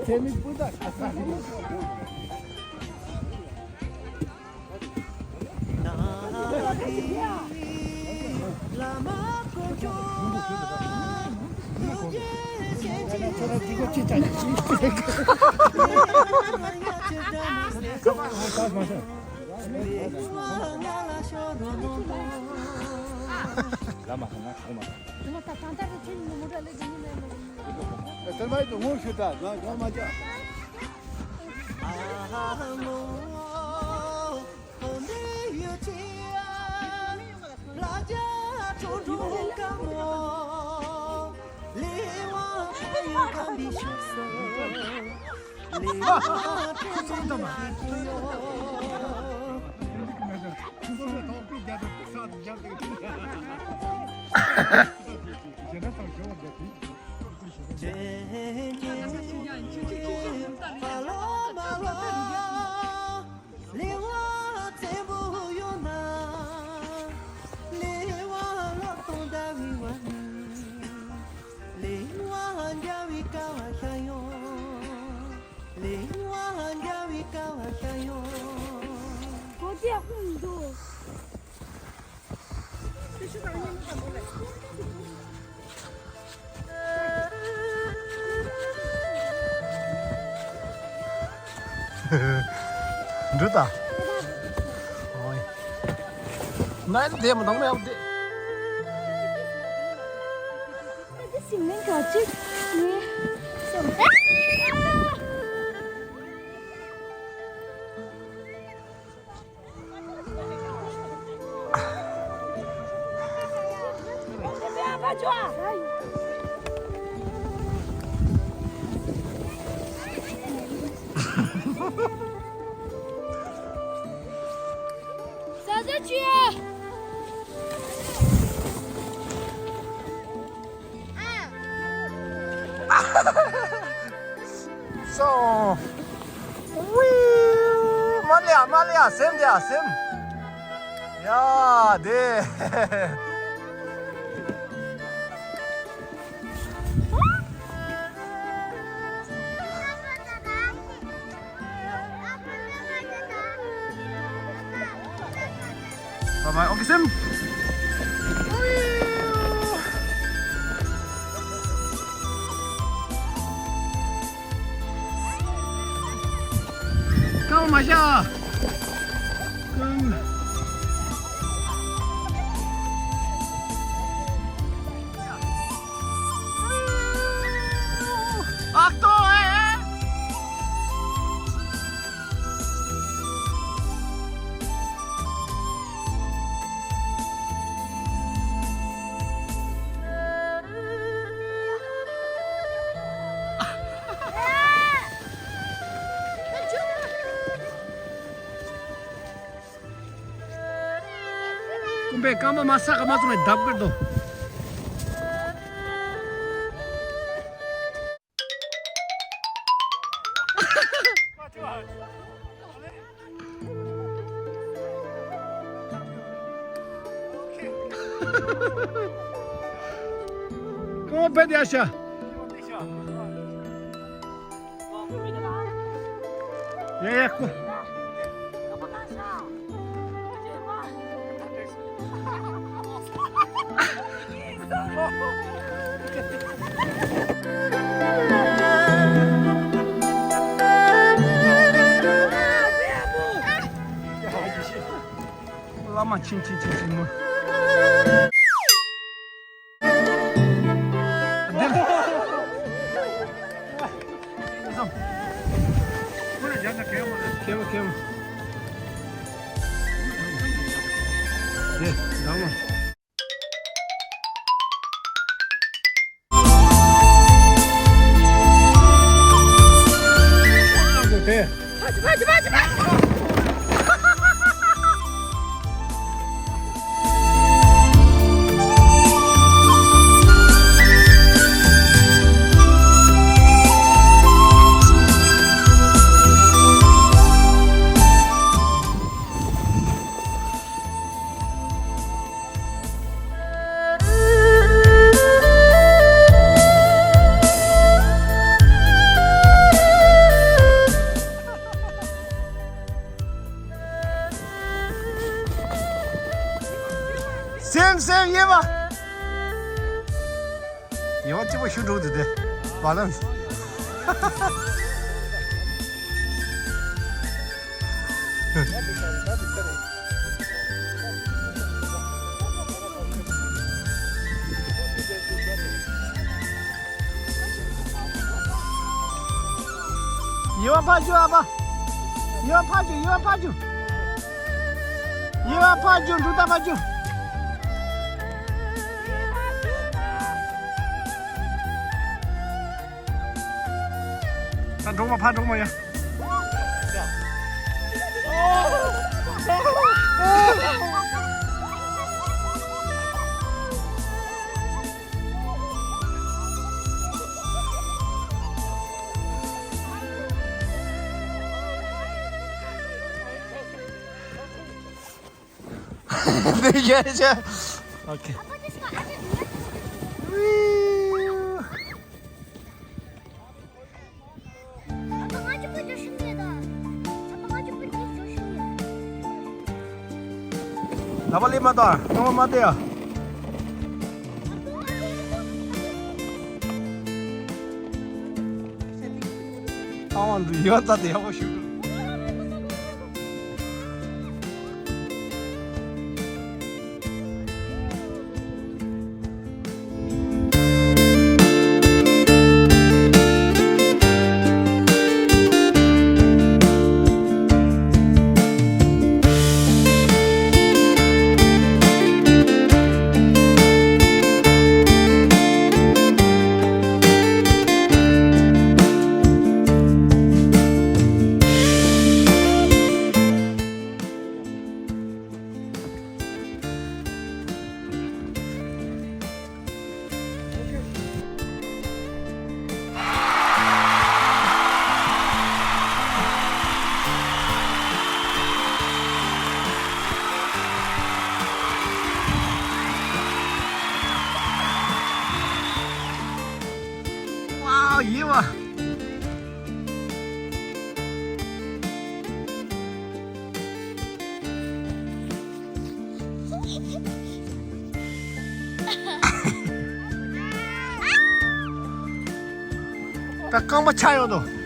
재밌보다 이거 진짜 lama sana lama cuma tak cantik tu muda lagi ni terbaik tu mau sudah gua macam Rút à? Rồi. Nãy thì mà đóng mèo đi. Cái xỉn lên cả chứ. Nè. Xỉn. Ba chua. So, Malia, xem đi à, xem. Ya, de. Bye bye, okay, xem. Kamu Masya. Kumbe kamu masak kamu cuma dap gitu. Kamu pede aşağı. 예, 그. 라마 친친친친 뭐. 개무. 네, 나무. 돼. 하지. 쌤 얘봐. 얘만 찍어 휴로도 돼. 바란스. 얘만 봐줘 아봐. 얘만 봐줘. 루다 봐줘. 판中嘛呀。 네, 자. 오케이. Dapat 5 tu, nombor mati ya. Awan tu, ya tadi aku shoot. 이와 딱 깡바 차요도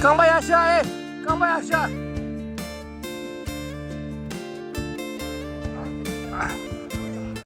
刚把牙下哎，刚把牙下。